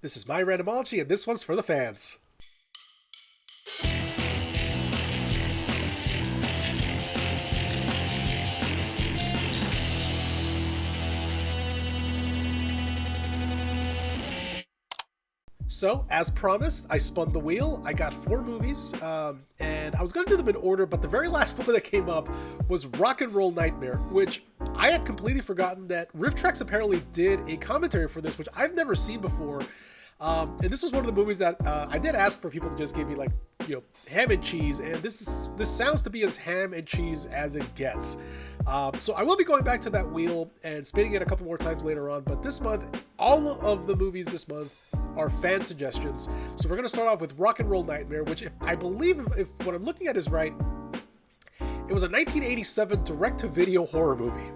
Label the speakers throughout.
Speaker 1: This is my randomology, and this one's for the fans. So, as promised, I spun the wheel. I got 4 movies, and I was going to do them in order, but the very last one that came up was Rock and Roll Nightmare, which I had completely forgotten that Riff Tracks apparently did a commentary for this, which I've never seen before. And this was one of the movies that I did ask for people to just give me, like, ham and cheese, and this sounds to be as ham and cheese as it gets. So I will be going back to that wheel and spinning it a couple more times later on, but this month, all of the movies this month are fan suggestions. So we're going to start off with Rock and Roll Nightmare, which I believe if what I'm looking at is right, it was a 1987 direct-to-video horror movie.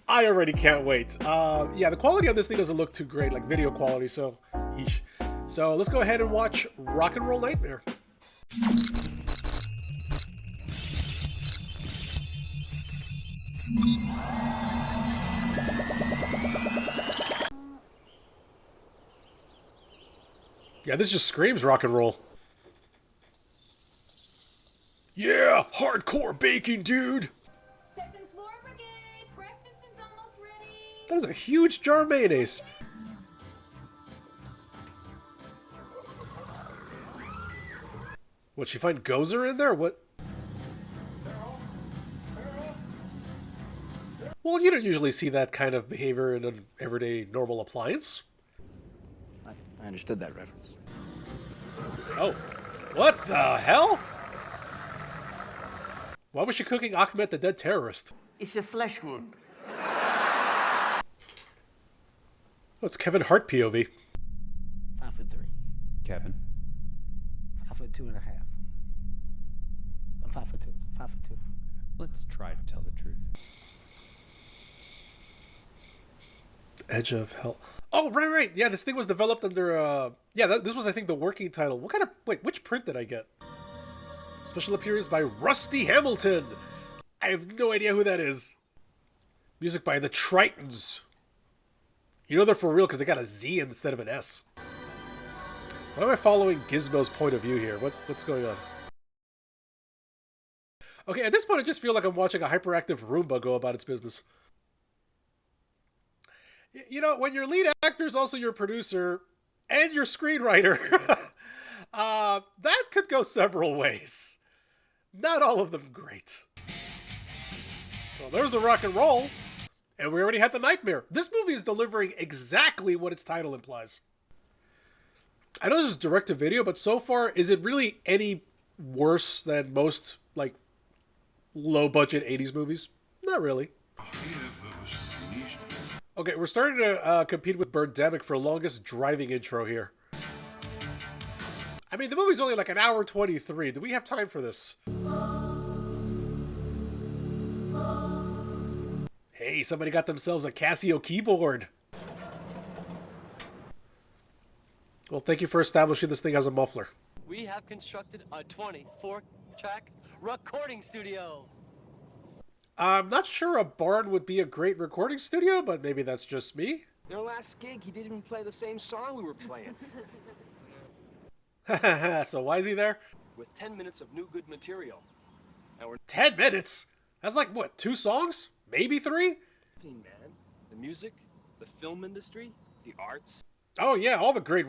Speaker 1: I already can't wait. Yeah, the quality on this thing doesn't look too great, like video quality, so yeesh. So let's go ahead and watch Rock and Roll Nightmare. Yeah, this just screams rock and roll. Yeah, hardcore baking, dude.
Speaker 2: Second floor brigade, breakfast is almost ready.
Speaker 1: That is a huge jar of mayonnaise. What, she find Gozer in there? What? Well, you don't usually see that kind of behavior in an everyday normal appliance.
Speaker 3: I understood that reference.
Speaker 1: Oh, what the hell? Why was she cooking Ahmed the dead terrorist?
Speaker 4: It's a flesh wound.
Speaker 1: Oh, it's Kevin Hart POV.
Speaker 4: 5'3".
Speaker 5: Kevin.
Speaker 4: 5'2.5". I'm 5'2". 5'2".
Speaker 5: Let's try to tell the truth.
Speaker 1: Edge of Hell. Oh, right. Yeah, this thing was developed under, this was, I think, the working title. Wait, which print did I get? Special appearance by Rusty Hamilton. I have no idea who that is. Music by the Tritons. You know they're for real because they got a Z instead of an S. Why am I following Gizmo's point of view here? What's going on? Okay, at this point I just feel like I'm watching a hyperactive Roomba go about its business. You know, when your lead actor is also your producer and your screenwriter, that could go several ways. Not all of them great. Well, there's the rock and roll, and we already had the nightmare. This movie is delivering exactly what its title implies. I know this is direct-to-video, but so far, is it really any worse than most, like, low-budget 80s movies? Not really. Okay, we're starting to compete with Birdemic for longest driving intro here. I mean, the movie's only like an hour 23. Do we have time for this? Hey, somebody got themselves a Casio keyboard. Well, thank you for establishing this thing as a muffler.
Speaker 6: We have constructed a 24-track recording studio.
Speaker 1: I'm not sure a barn would be a great recording studio, but maybe that's just me.
Speaker 7: Their last gig, he didn't even play the same song we were playing.
Speaker 1: So why is he there?
Speaker 7: With 10 minutes of new good material. Now we're
Speaker 1: 10 minutes? That's like, what, 2 songs? Maybe 3?
Speaker 7: man. The music, the film industry, the arts.
Speaker 1: Oh yeah, all the great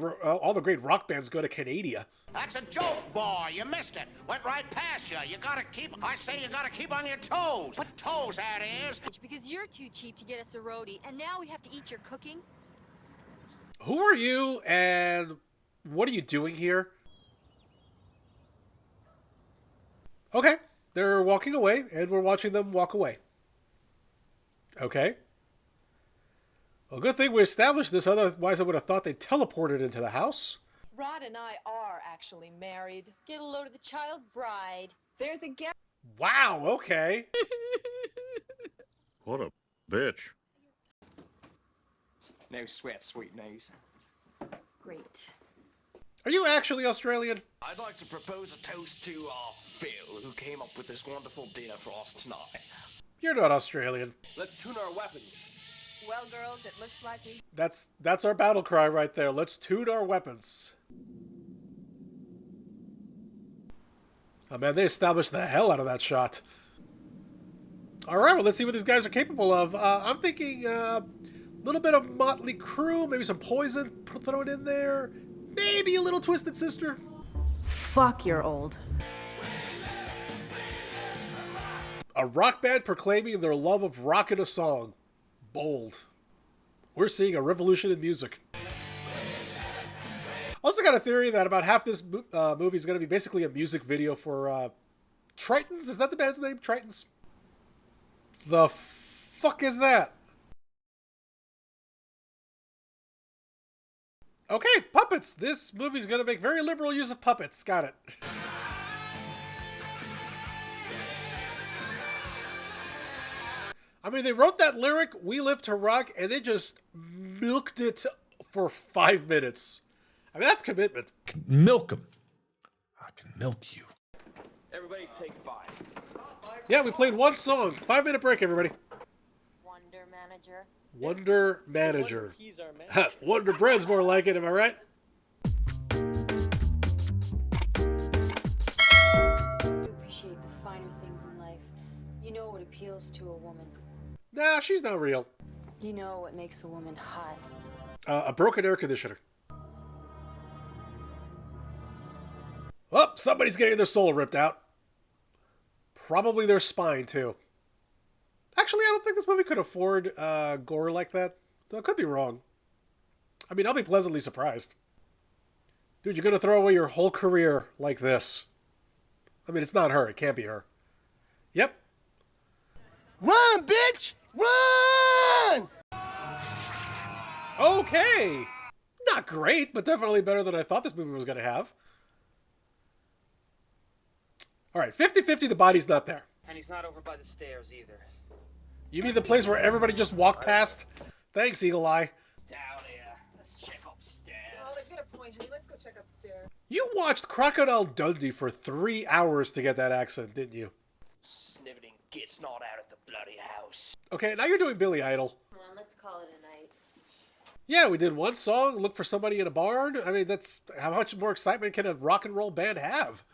Speaker 1: rock bands go to Canada.
Speaker 8: That's a joke, boy. You missed it. Went right past you. I say you gotta keep on your toes. What toes that is?
Speaker 2: Because you're too cheap to get us a roadie, and now we have to eat your cooking.
Speaker 1: Who are you, and what are you doing here? Okay, they're walking away, and we're watching them walk away. Okay. Well, good thing we established this, otherwise I would have thought they teleported into the house.
Speaker 9: Rod and I are actually married.
Speaker 2: Get a load of the child bride.
Speaker 9: There's a gap.
Speaker 1: Wow, okay.
Speaker 10: What a bitch.
Speaker 7: No sweat, sweet knees.
Speaker 2: Great.
Speaker 1: Are you actually Australian?
Speaker 7: I'd like to propose a toast to Phil, who came up with this wonderful dinner for us tonight.
Speaker 1: You're not Australian.
Speaker 7: Let's tune our weapons.
Speaker 9: Well, girls, it looks like we...
Speaker 1: That's our battle cry right there. Let's tune our weapons. Oh man, they established the hell out of that shot. All right, well, let's see what these guys are capable of. I'm thinking a little bit of Motley Crue, maybe some Poison, throw it in there. Maybe a little Twisted Sister.
Speaker 2: Fuck, you're old.
Speaker 1: A rock band proclaiming their love of rock in a song. Bold. We're seeing a revolution in music. Also got a theory that about half this movie is going to be basically a music video for Tritons. Is that the band's name? Tritons? The fuck is that? Okay, puppets. This movie's going to make very liberal use of puppets. Got it. I mean, they wrote that lyric, "We Live to Rock," and they just milked it for 5 minutes. I mean, that's commitment.
Speaker 10: Milk them. I can milk you.
Speaker 7: Everybody take 5.
Speaker 1: Yeah, we played one song. 5-minute break, everybody.
Speaker 2: Wonder manager.
Speaker 1: Wonder Manager.
Speaker 6: He's our man.
Speaker 1: Wonder Bread's more like it, am I right?
Speaker 2: You appreciate the finer things in life. You know what appeals to a woman.
Speaker 1: Nah, she's not real.
Speaker 2: You know what makes a woman hot.
Speaker 1: A broken air conditioner. Oh, somebody's getting their soul ripped out. Probably their spine, too. Actually, I don't think this movie could afford gore like that. Though I could be wrong. I mean, I'll be pleasantly surprised. Dude, you're going to throw away your whole career like this. I mean, it's not her. It can't be her. Yep.
Speaker 4: Run, bitch! Run!
Speaker 1: Okay. Not great, but definitely better than I thought this movie was going to have. All right, 50-50, the body's not there.
Speaker 6: And he's not over by the stairs either.
Speaker 1: You mean the place where everybody just walked past? Thanks, Eagle Eye.
Speaker 6: Down here. Let's check upstairs.
Speaker 9: Oh, they've got a point, honey. Let's go check upstairs.
Speaker 1: You watched Crocodile Dundee for 3 hours to get that accent, didn't you?
Speaker 6: Snivering gets not out of the bloody house.
Speaker 1: Okay, now you're doing Billy Idol.
Speaker 2: Come on, let's call it a night.
Speaker 1: Yeah, we did one song, Look for Somebody in a Barn. I mean, that's how much more excitement can a rock and roll band have?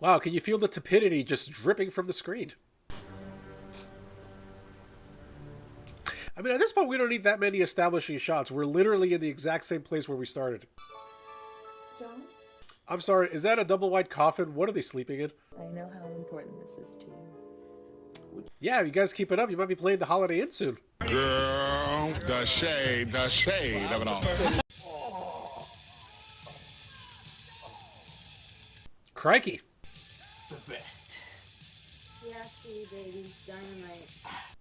Speaker 1: Wow, can you feel the tepidity just dripping from the screen? I mean, at this point, we don't need that many establishing shots. We're literally in the exact same place where we started.
Speaker 9: John?
Speaker 1: I'm sorry, is that a double wide coffin? What are they sleeping in?
Speaker 9: I know how important this is to you.
Speaker 1: Yeah, you guys keep it up. You might be playing the Holiday Inn soon.
Speaker 10: Girl, the shade of it all.
Speaker 1: Crikey.
Speaker 6: The best.
Speaker 2: Yeah, see, baby, dynamite.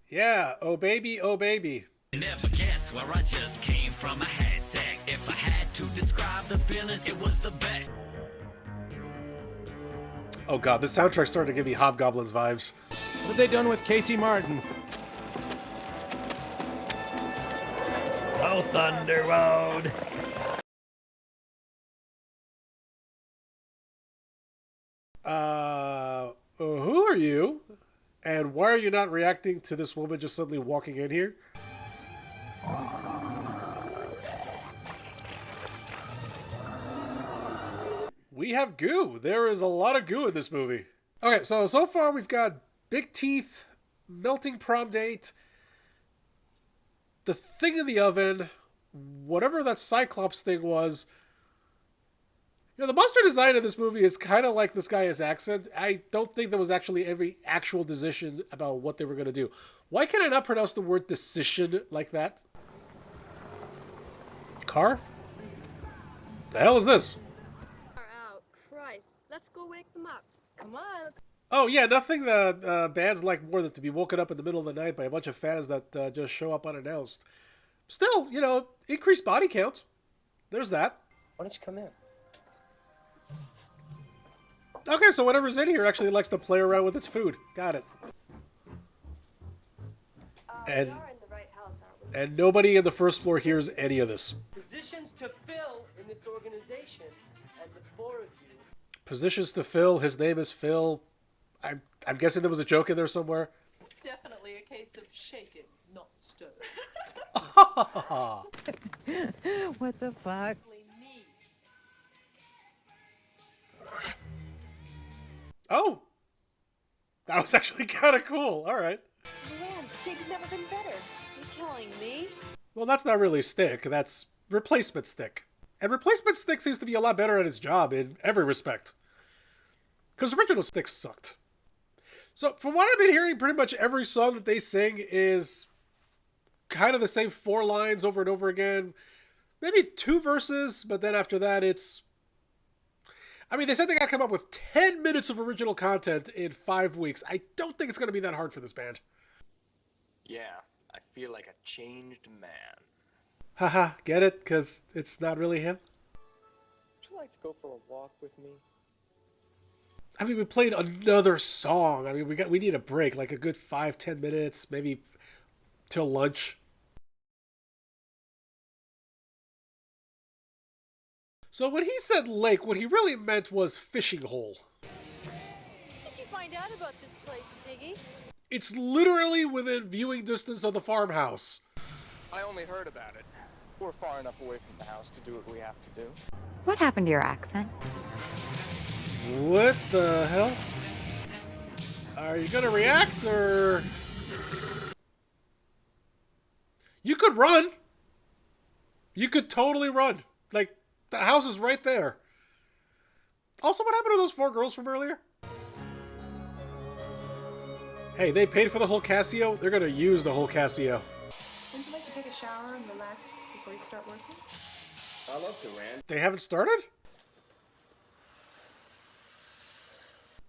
Speaker 1: Yeah, oh baby, oh baby.
Speaker 11: Never guess where I just came from. I had sex. If I had to describe the feeling, it was the best.
Speaker 1: Oh god, this soundtrack's starting to give me Hobgoblins vibes.
Speaker 5: What have they done with Casey Martin?
Speaker 4: Oh, Thunder Road!
Speaker 1: Who are you? And why are you not reacting to this woman just suddenly walking in here? We have goo. There is a lot of goo in this movie. Okay, so far we've got big teeth, melting prom date, the thing in the oven, whatever that Cyclops thing was. You know, the monster design in this movie is kind of like this guy's accent. I don't think there was actually every actual decision about what they were going to do. Why can I not pronounce the word decision like that? Car? The hell is this?
Speaker 2: Out. Christ. Let's go wake them up. Come on.
Speaker 1: Oh, yeah, nothing the bands like more than to be woken up in the middle of the night by a bunch of fans that just show up unannounced. Still, you know, increased body count. There's that.
Speaker 6: Why don't you come in?
Speaker 1: Okay, so whatever's in here actually likes to play around with its food. Got it. And,
Speaker 2: We are in the right house, aren't we?
Speaker 1: and nobody in the first floor hears any of this.
Speaker 6: Positions to fill in this organization, and the 4 of you.
Speaker 1: Positions to fill. His name is Phil. I'm guessing there was a joke in there somewhere.
Speaker 9: Definitely a case of shaken, not stirred.
Speaker 12: What the fuck?
Speaker 1: Oh! That was actually kind of cool. All right.
Speaker 2: Man, Stig's never been better. You're telling me?
Speaker 1: Well, that's not really Stick. That's Replacement Stick. And Replacement Stick seems to be a lot better at his job in every respect. Because original Stick sucked. So, from what I've been hearing, pretty much every song that they sing is kind of the same 4 lines over and over again. Maybe 2 verses, but then after that it's... I mean, they said they got to come up with 10 minutes of original content in 5 weeks. I don't think it's going to be that hard for this band.
Speaker 7: Yeah, I feel like a changed man.
Speaker 1: Haha, get it? Because it's not really him?
Speaker 7: Would you like to go for a walk with me?
Speaker 1: I mean, we played another song. I mean, we need a break, like a good 5-10 minutes, maybe till lunch. So when he said lake, what he really meant was fishing hole.
Speaker 2: How did you find out about this place, Stiggy?
Speaker 1: It's literally within viewing distance of the farmhouse.
Speaker 7: I only heard about it. We're far enough away from the house to do what we have to do.
Speaker 12: What happened to your accent?
Speaker 1: What the hell? Are you gonna react, or... You could run. You could totally run. Like, the house is right there. Also, what happened to those 4 girls from earlier? Hey, they paid for the whole Casio. They're gonna use the whole Casio.
Speaker 9: Wouldn't you like to take a shower and relax before you start working?
Speaker 7: I love to, Rand.
Speaker 1: They haven't started?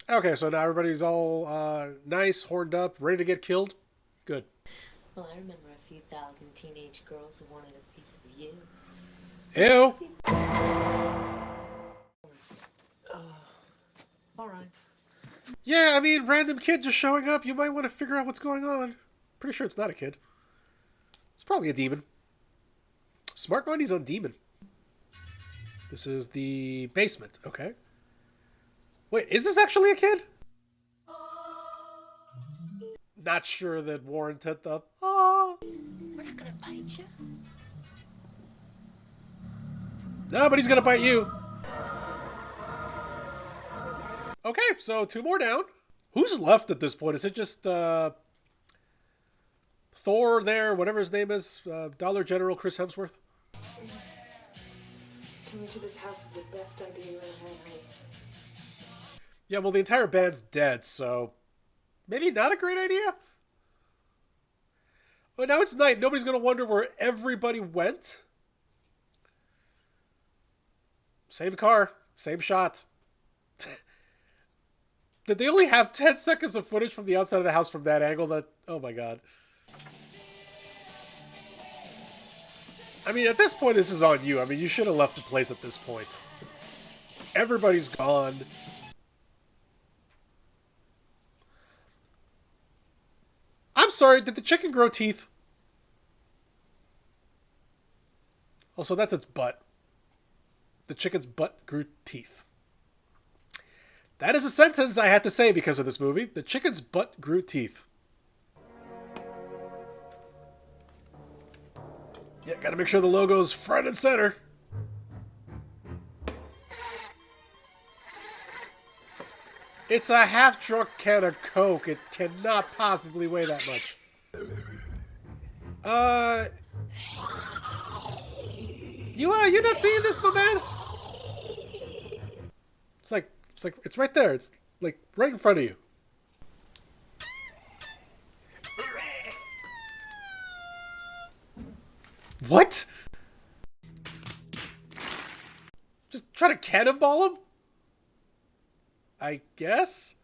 Speaker 1: Okay, so now everybody's all nice, horned up, ready to get killed. Good.
Speaker 13: Well, I remember a few thousand teenage girls who wanted a piece of you.
Speaker 1: Ew.
Speaker 9: All right.
Speaker 1: Yeah, I mean, random kid just showing up. You might want to figure out what's going on. Pretty sure it's not a kid. It's probably a demon. Smart money's on demon. This is the basement. Okay. Wait, is this actually a kid? Not sure that warranted the... Oh.
Speaker 13: We're not gonna bite you.
Speaker 1: No, but he's gonna bite you. Okay, so 2 more down. Who's left at this point? Is it just Thor there, whatever his name is? Dollar General Chris Hemsworth?
Speaker 9: Coming to this house is the best idea you ever had, honey.
Speaker 1: Yeah, well, the entire band's dead, so maybe not a great idea? But now it's night. Nobody's going to wonder where everybody went. Same car, same shot. Did they only have 10 seconds of footage from the outside of the house from that angle? That, oh my god. I mean, at this point, this is on you. I mean, you should have left the place at this point. Everybody's gone. I'm sorry, did the chicken grow teeth? Also, that's its butt. The chicken's butt grew teeth. That is a sentence I had to say because of this movie. The chicken's butt grew teeth. Yeah, gotta make sure the logo's front and center. It's a half-drunk can of Coke. It cannot possibly weigh that much. You not seeing this, my man? It's right there. It's like right in front of you. What? Just try to cannonball him? I guess?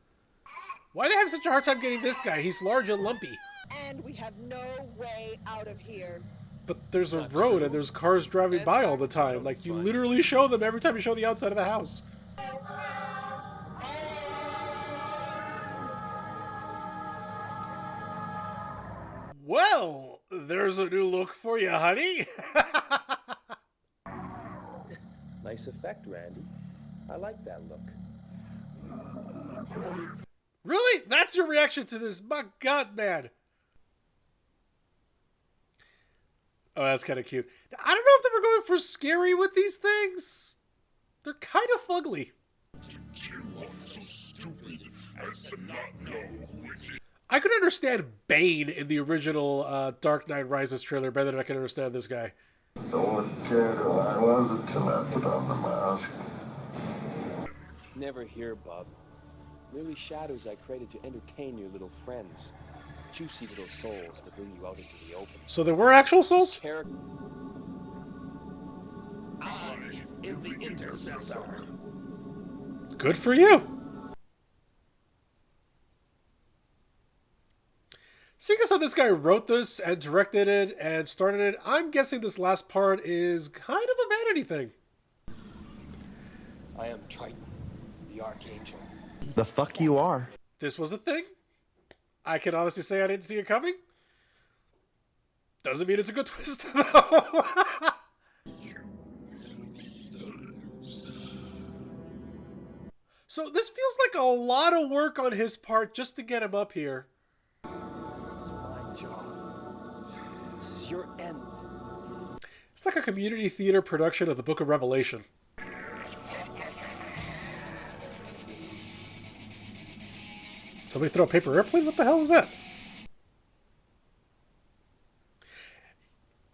Speaker 1: Why do they have such a hard time getting this guy? He's large and lumpy.
Speaker 14: And we have no way out of here.
Speaker 1: But there's a road and there's cars driving by all the time. Like, you literally show them every time you show the outside of the house. Well, there's a new look for you, honey.
Speaker 7: Nice effect, Randy. I like that look.
Speaker 1: Really? That's your reaction to this? My God, man. Oh, that's kind of cute. I don't know if they were going for scary with these things. They're kind of fugly. I could understand Bane in the original Dark Knight Rises trailer better than I can understand this guy.
Speaker 15: No one cared who I was until I put on the mask.
Speaker 7: Never here, Bub. Merely shadows I created to entertain your little friends. Juicy little souls to bring you out into the open.
Speaker 1: So there were actual souls?
Speaker 11: I am the intercessor.
Speaker 1: Good for you. Seeing as how this guy wrote this and directed it and started it, I'm guessing this last part is kind of a vanity thing.
Speaker 7: I am Triton, the Archangel.
Speaker 4: The fuck you are.
Speaker 1: This was a thing. I can honestly say I didn't see it coming. Doesn't mean it's a good twist, though. So this feels like a lot of work on his part just to get him up here.
Speaker 7: It's my job. This is your end.
Speaker 1: It's like a community theater production of the Book of Revelation. Somebody throw a paper airplane? What the hell was that?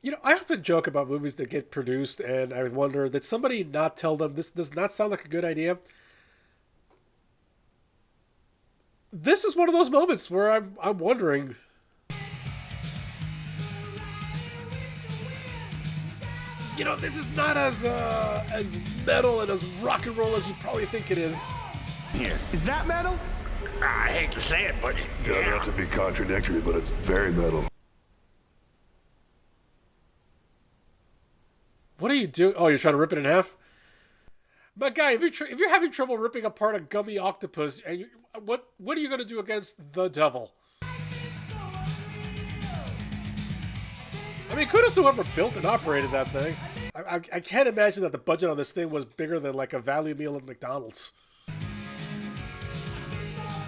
Speaker 1: You know, I often joke about movies that get produced, and I wonder, did somebody not tell them this does not sound like a good idea? This is one of those moments where I'm wondering. You know, this is not as metal and as rock and roll as you probably think it is.
Speaker 4: Here. Is that metal?
Speaker 10: I hate to say it, but yeah.
Speaker 15: Not to be contradictory, but it's very metal.
Speaker 1: What are you doing? Oh, you're trying to rip it in half? But guy, if you're having trouble ripping apart a gummy octopus, and what are you going to do against the devil? I mean, kudos to whoever built and operated that thing. I can't imagine that the budget on this thing was bigger than like a value meal at McDonald's.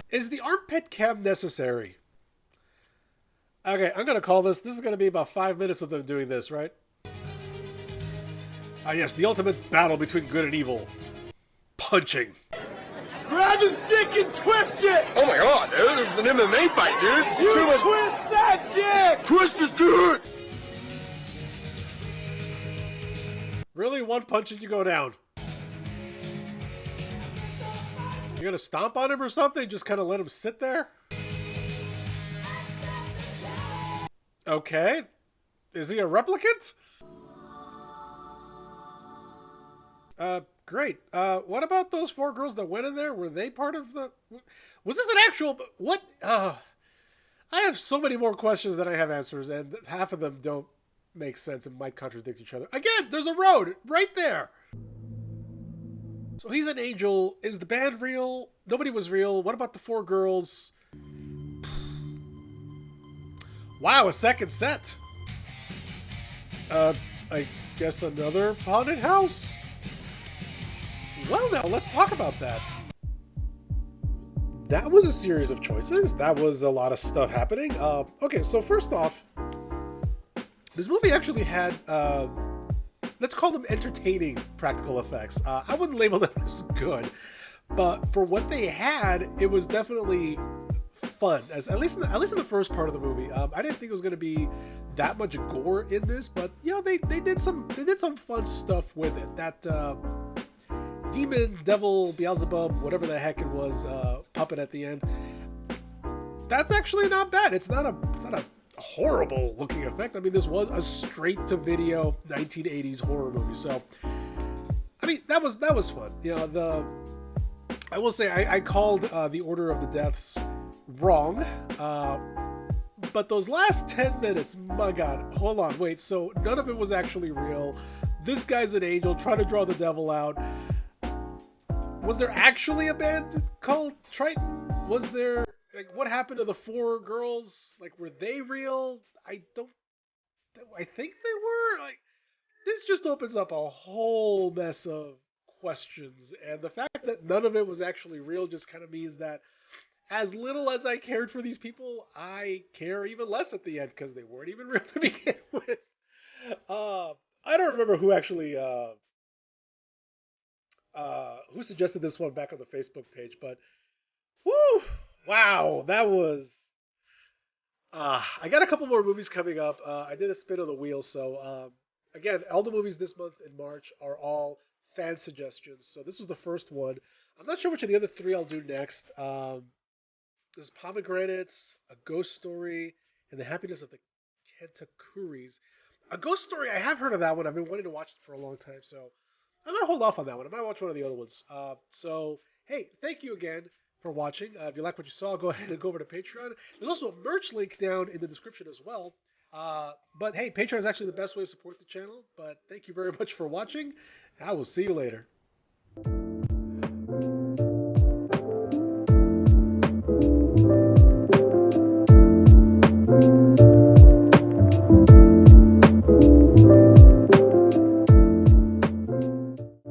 Speaker 1: Is the armpit cam necessary? Okay, I'm going to call this. This is going to be about 5 minutes of them doing this, right? Ah, yes, the ultimate battle between good and evil. Punching.
Speaker 4: Grab the stick and twist it!
Speaker 10: Oh my god, dude, this is an MMA fight, dude.
Speaker 4: You twist that dick!
Speaker 10: Twist this dude!
Speaker 1: Really? One punch and you go down? You're gonna stomp on him or something? Just kind of let him sit there? Okay. Is he a replicant? Great. What about those 4 girls that went in there? Were they part of the... Was this an actual... What? I have so many more questions than I have answers, and half of them don't make sense and might contradict each other. Again, there's a road right there. So he's an angel. Is the band real? Nobody was real. What about the 4 girls? Wow, a second set. I guess another haunted house? Well, now, let's talk about that. That was a series of choices. That was a lot of stuff happening. Okay, so first off, this movie actually had, let's call them entertaining practical effects. I wouldn't label them as good, but for what they had, it was definitely fun. At least in the first part of the movie. I didn't think it was going to be that much gore in this, but you know, they did some fun stuff with it. That demon, devil, Beelzebub, whatever the heck it was, puppet at the end. That's actually not bad. It's not a horrible looking effect. I mean, this was a straight to video 1980s horror movie. So, I mean, that was fun. You know, I will say I called the Order of the Deaths wrong. But those last 10 minutes, my God, hold on, wait. So none of it was actually real. This guy's an angel trying to draw the devil out. Was there actually a band called Triton? Was there, like, what happened to the 4 girls? Like, were they real? I think they were. Like, this just opens up a whole mess of questions. And the fact that none of it was actually real just kind of means that as little as I cared for these people, I care even less at the end because they weren't even real to begin with. Uh, I don't remember who actually who suggested this one back on the Facebook page, but whoo, wow, that was. I got a couple more movies coming up. I did a spin on the wheel, so again, all the movies this month in March are all fan suggestions. So this was the first one. I'm not sure which of the other three I'll do next. There's Pomegranates, A Ghost Story, and The Happiness of the Kentakuris. A Ghost Story, I have heard of that one. I've been wanting to watch it for a long time, so I'm gonna hold off on that one. I might watch one of the other ones. So hey, thank you again for watching. If you like what you saw, go ahead and go over to Patreon. There's also a merch link down in the description as well. But hey, Patreon is actually the best way to support the channel. But thank you very much for watching. I will see you later.